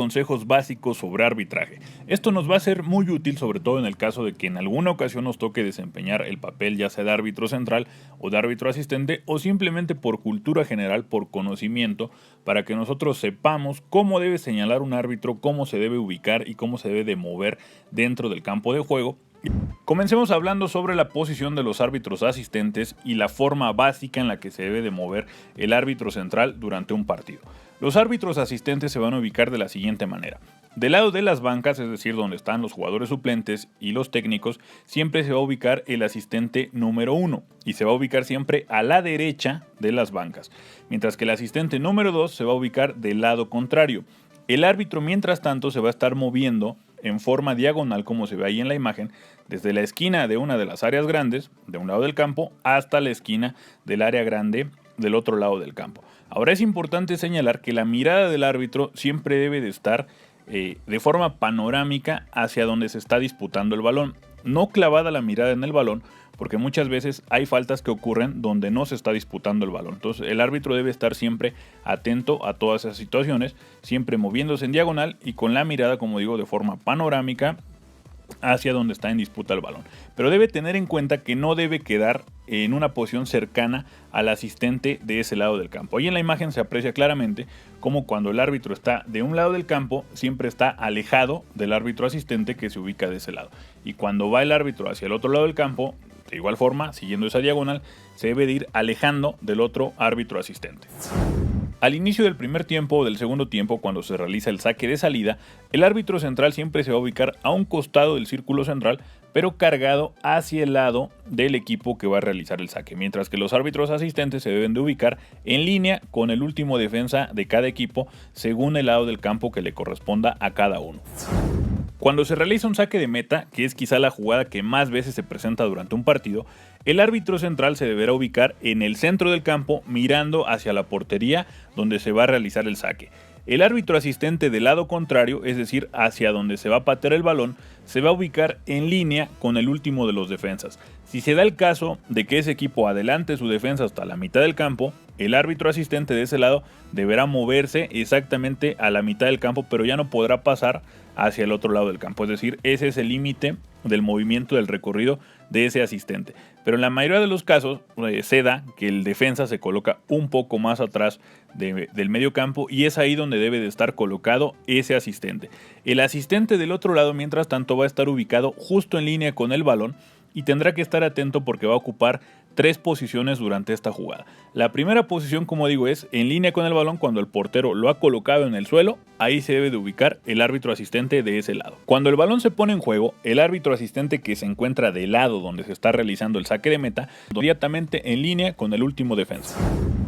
consejos básicos sobre arbitraje. Esto nos va a ser muy útil, sobre todo en el caso de que en alguna ocasión nos toque desempeñar el papel ya sea de árbitro central o de árbitro asistente, o simplemente por cultura general, por conocimiento, para que nosotros sepamos cómo debe señalar un árbitro, cómo se debe ubicar y cómo se debe de mover dentro del campo de juego. Comencemos hablando sobre la posición de los árbitros asistentes y la forma básica en la que se debe de mover el árbitro central durante un partido. Los árbitros asistentes se van a ubicar de la siguiente manera. Del lado de las bancas, es decir, donde están los jugadores suplentes y los técnicos, siempre se va a ubicar el asistente número 1 y se va a ubicar siempre a la derecha de las bancas, mientras que el asistente número 2 se va a ubicar del lado contrario. El árbitro, mientras tanto, se va a estar moviendo en forma diagonal, como se ve ahí en la imagen, desde la esquina de una de las áreas grandes, de un lado del campo, hasta la esquina del área grande del otro lado del campo. Ahora es importante señalar que la mirada del árbitro siempre debe de estar de forma panorámica hacia donde se está disputando el balón, no clavada la mirada en el balón, porque muchas veces hay faltas que ocurren donde no se está disputando el balón. Entonces el árbitro debe estar siempre atento a todas esas situaciones, siempre moviéndose en diagonal y con la mirada, como digo, de forma panorámica hacia donde está en disputa el balón. Pero debe tener en cuenta que no debe quedar en una posición cercana al asistente de ese lado del campo. Ahí en la imagen se aprecia claramente cómo cuando el árbitro está de un lado del campo, siempre está alejado del árbitro asistente que se ubica de ese lado. Y cuando va el árbitro hacia el otro lado del campo, de igual forma, siguiendo esa diagonal, se debe de ir alejando del otro árbitro asistente. Al inicio del primer tiempo o del segundo tiempo, cuando se realiza el saque de salida, el árbitro central siempre se va a ubicar a un costado del círculo central, pero cargado hacia el lado del equipo que va a realizar el saque, mientras que los árbitros asistentes se deben de ubicar en línea con el último defensa de cada equipo, según el lado del campo que le corresponda a cada uno. Cuando se realiza un saque de meta, que es quizá la jugada que más veces se presenta durante un partido, el árbitro central se deberá ubicar en el centro del campo mirando hacia la portería donde se va a realizar el saque. El árbitro asistente del lado contrario, es decir, hacia donde se va a patear el balón, se va a ubicar en línea con el último de los defensas. Si se da el caso de que ese equipo adelante su defensa hasta la mitad del campo, el árbitro asistente de ese lado deberá moverse exactamente a la mitad del campo, pero ya no podrá pasar hacia el otro lado del campo. Es decir, ese es el límite del movimiento del recorrido de ese asistente. Pero en la mayoría de los casos se da que el defensa se coloca un poco más atrás del medio campo y es ahí donde debe de estar colocado ese asistente. El asistente del otro lado, mientras tanto, va a estar ubicado justo en línea con el balón y tendrá que estar atento porque va a ocupar 3 posiciones durante esta jugada. La primera posición, como digo, es en línea con el balón cuando el portero lo ha colocado en el suelo. Ahí se debe de ubicar el árbitro asistente de ese lado. Cuando el balón se pone en juego, el árbitro asistente que se encuentra del lado donde se está realizando el saque de meta, inmediatamente en línea con el último defensa.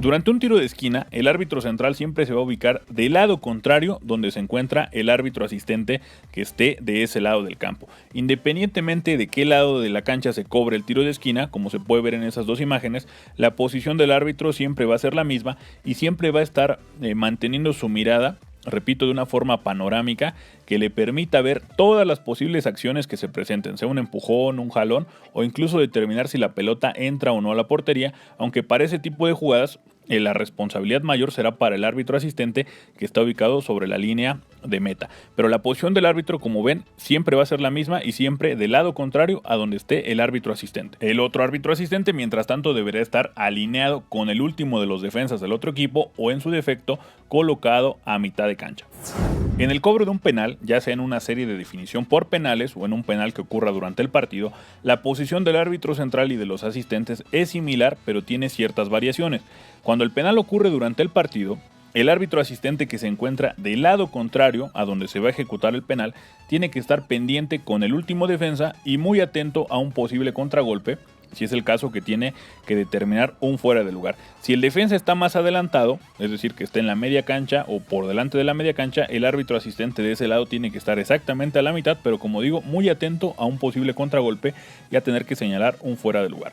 Durante un tiro de esquina, el árbitro central siempre se va a ubicar del lado contrario donde se encuentra el árbitro asistente que esté de ese lado del campo. Independientemente de qué lado de la cancha se cobre el tiro de esquina, como se puede ver en esas dos imágenes, la posición del árbitro siempre va a ser la misma y siempre va a estar manteniendo su mirada, repito, de una forma panorámica que le permita ver todas las posibles acciones que se presenten, sea un empujón, un jalón o incluso determinar si la pelota entra o no a la portería, aunque para ese tipo de jugadas la responsabilidad mayor será para el árbitro asistente que está ubicado sobre la línea de meta. Pero la posición del árbitro, como ven, siempre va a ser la misma y siempre del lado contrario a donde esté el árbitro asistente. El otro árbitro asistente, mientras tanto, deberá estar alineado con el último de los defensas del otro equipo o, en su defecto, colocado a mitad de cancha. En el cobro de un penal, ya sea en una serie de definición por penales o en un penal que ocurra durante el partido, la posición del árbitro central y de los asistentes es similar, pero tiene ciertas variaciones. Cuando el penal ocurre durante el partido, el árbitro asistente que se encuentra del lado contrario a donde se va a ejecutar el penal tiene que estar pendiente con el último defensa y muy atento a un posible contragolpe, si es el caso que tiene que determinar un fuera de lugar. Si el defensa está más adelantado, es decir, que esté en la media cancha o por delante de la media cancha, el árbitro asistente de ese lado tiene que estar exactamente a la mitad, pero como digo, muy atento a un posible contragolpe y a tener que señalar un fuera de lugar.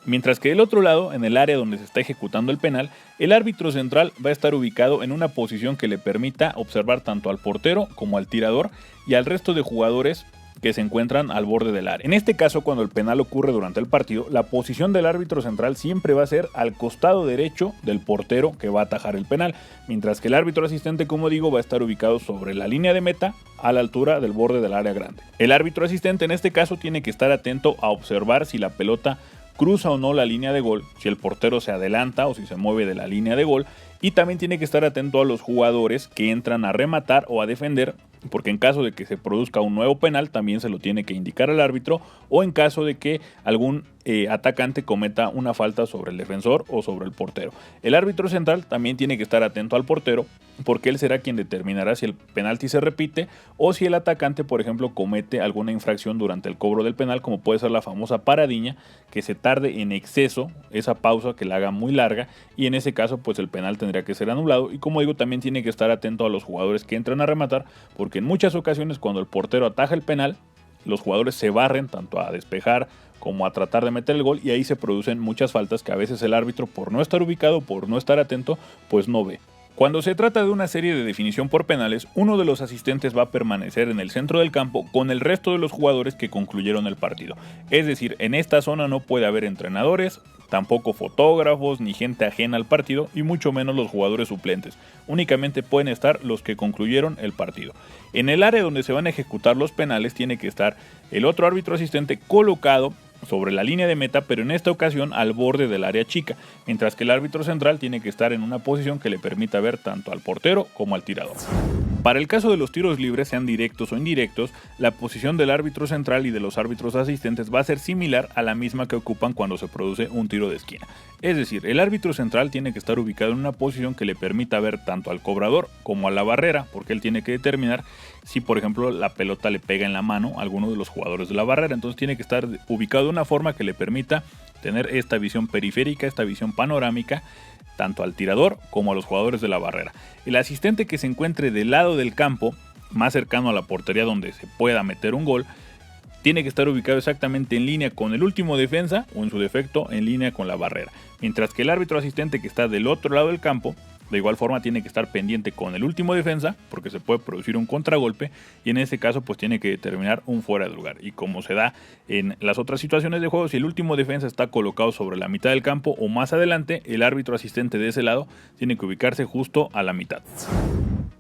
Mientras que del otro lado, en el área donde se está ejecutando el penal, el árbitro central va a estar ubicado en una posición que le permita observar tanto al portero como al tirador y al resto de jugadores que se encuentran al borde del área. En este caso, cuando el penal ocurre durante el partido, la posición del árbitro central siempre va a ser al costado derecho del portero que va a atajar el penal, mientras que el árbitro asistente, como digo, va a estar ubicado sobre la línea de meta a la altura del borde del área grande. El árbitro asistente en este caso tiene que estar atento a observar si la pelota cruza o no la línea de gol, si el portero se adelanta o si se mueve de la línea de gol, y también tiene que estar atento a los jugadores que entran a rematar o a defender, porque en caso de que se produzca un nuevo penal también se lo tiene que indicar al árbitro, o en caso de que algún atacante cometa una falta sobre el defensor o sobre el portero. El árbitro central también tiene que estar atento al portero, porque él será quien determinará si el penalti se repite o si el atacante, por ejemplo, comete alguna infracción durante el cobro del penal, como puede ser la famosa paradiña, que se tarde en exceso, esa pausa que la haga muy larga, y en ese caso pues el penal tendría que ser anulado. Y como digo, también tiene que estar atento a los jugadores que entran a rematar, porque en muchas ocasiones cuando el portero ataja el penal, los jugadores se barren tanto a despejar como a tratar de meter el gol, y ahí se producen muchas faltas que a veces el árbitro, por no estar ubicado, por no estar atento, pues no ve. Cuando se trata de una serie de definición por penales, uno de los asistentes va a permanecer en el centro del campo con el resto de los jugadores que concluyeron el partido. Es decir, en esta zona no puede haber entrenadores, tampoco fotógrafos ni gente ajena al partido, y mucho menos los jugadores suplentes. Únicamente pueden estar los que concluyeron el partido. En el área donde se van a ejecutar los penales tiene que estar el otro árbitro asistente colocado sobre la línea de meta, pero en esta ocasión al borde del área chica, mientras que el árbitro central tiene que estar en una posición que le permita ver tanto al portero como al tirador. Para el caso de los tiros libres, sean directos o indirectos, la posición del árbitro central y de los árbitros asistentes va a ser similar a la misma que ocupan cuando se produce un tiro de esquina. Es decir, el árbitro central tiene que estar ubicado en una posición que le permita ver tanto al cobrador como a la barrera, porque él tiene que determinar si, por ejemplo, la pelota le pega en la mano a alguno de los jugadores de la barrera. Entonces tiene que estar ubicado de una forma que le permita tener esta visión periférica, esta visión panorámica, tanto al tirador como a los jugadores de la barrera. El asistente que se encuentre del lado del campo, más cercano a la portería donde se pueda meter un gol, tiene que estar ubicado exactamente en línea con el último defensa, o en su defecto en línea con la barrera. Mientras que el árbitro asistente que está del otro lado del campo, de igual forma tiene que estar pendiente con el último defensa, porque se puede producir un contragolpe, y en ese caso pues tiene que determinar un fuera de lugar. Y como se da en las otras situaciones de juego, si el último defensa está colocado sobre la mitad del campo o más adelante, el árbitro asistente de ese lado tiene que ubicarse justo a la mitad.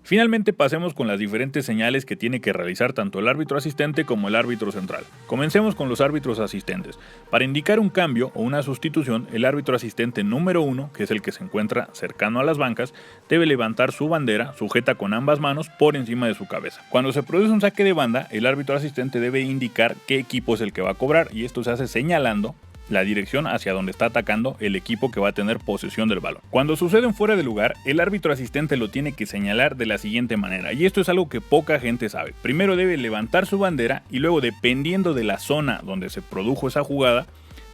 Finalmente pasemos con las diferentes señales que tiene que realizar tanto el árbitro asistente como el árbitro central. Comencemos con los árbitros asistentes. Para indicar un cambio o una sustitución, el árbitro asistente número 1, que es el que se encuentra cercano a las bancas, debe levantar su bandera sujeta con ambas manos por encima de su cabeza. Cuando se produce un saque de banda, el árbitro asistente debe indicar qué equipo es el que va a cobrar, y esto se hace señalando la dirección hacia donde está atacando el equipo que va a tener posesión del balón. Cuando sucede un fuera de lugar, el árbitro asistente lo tiene que señalar de la siguiente manera, y esto es algo que poca gente sabe. Primero debe levantar su bandera y luego, dependiendo de la zona donde se produjo esa jugada,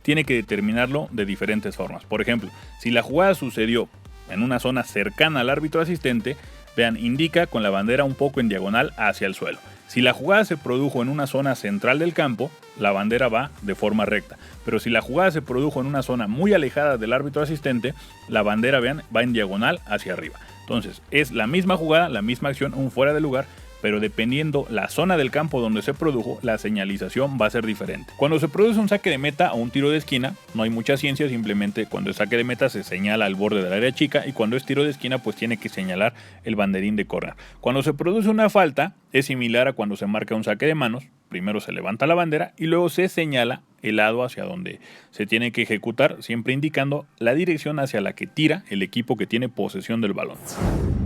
tiene que determinarlo de diferentes formas. Por ejemplo, si la jugada sucedió en una zona cercana al árbitro asistente, vean, indica con la bandera un poco en diagonal hacia el suelo. Si la jugada se produjo en una zona central del campo, la bandera va de forma recta. Pero si la jugada se produjo en una zona muy alejada del árbitro asistente, la bandera, vean, va en diagonal hacia arriba. Entonces, es la misma jugada, la misma acción, un fuera de lugar, pero dependiendo la zona del campo donde se produjo, la señalización va a ser diferente. Cuando se produce un saque de meta o un tiro de esquina, no hay mucha ciencia, simplemente cuando es saque de meta se señala al borde del área chica, y cuando es tiro de esquina pues tiene que señalar el banderín de córner. Cuando se produce una falta, es similar a cuando se marca un saque de manos. Primero se levanta la bandera y luego se señala el lado hacia donde se tiene que ejecutar, siempre indicando la dirección hacia la que tira el equipo que tiene posesión del balón.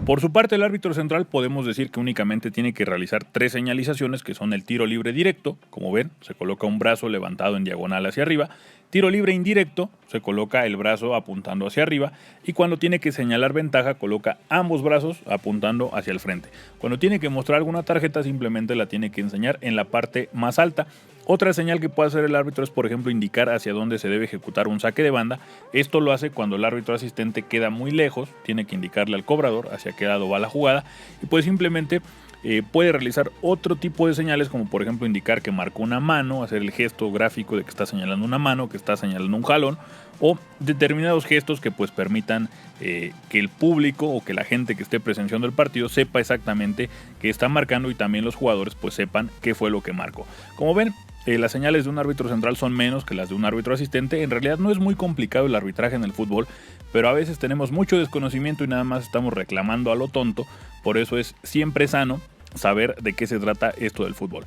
Por su parte, el árbitro central podemos decir que únicamente tiene que realizar 3 señalizaciones, que son el tiro libre directo. Como ven, se coloca un brazo levantado en diagonal hacia arriba. Tiro libre indirecto, se coloca el brazo apuntando hacia arriba, y cuando tiene que señalar ventaja coloca ambos brazos apuntando hacia el frente. Cuando tiene que mostrar alguna tarjeta simplemente la tiene que enseñar en la parte más alta. Otra señal que puede hacer el árbitro es, por ejemplo, indicar hacia dónde se debe ejecutar un saque de banda. Esto lo hace cuando el árbitro asistente queda muy lejos, tiene que indicarle al cobrador hacia qué lado va la jugada, y pues simplemente puede realizar otro tipo de señales, como por ejemplo indicar que marcó una mano, hacer el gesto gráfico de que está señalando una mano, que está señalando un jalón, o determinados gestos que pues permitan que el público o que la gente que esté presenciando el partido sepa exactamente qué está marcando y también los jugadores pues sepan qué fue lo que marcó. Como ven, las señales de un árbitro central son menos que las de un árbitro asistente. En realidad no es muy complicado el arbitraje en el fútbol, pero a veces tenemos mucho desconocimiento y nada más estamos reclamando a lo tonto. Por eso es siempre sano saber de qué se trata esto del fútbol.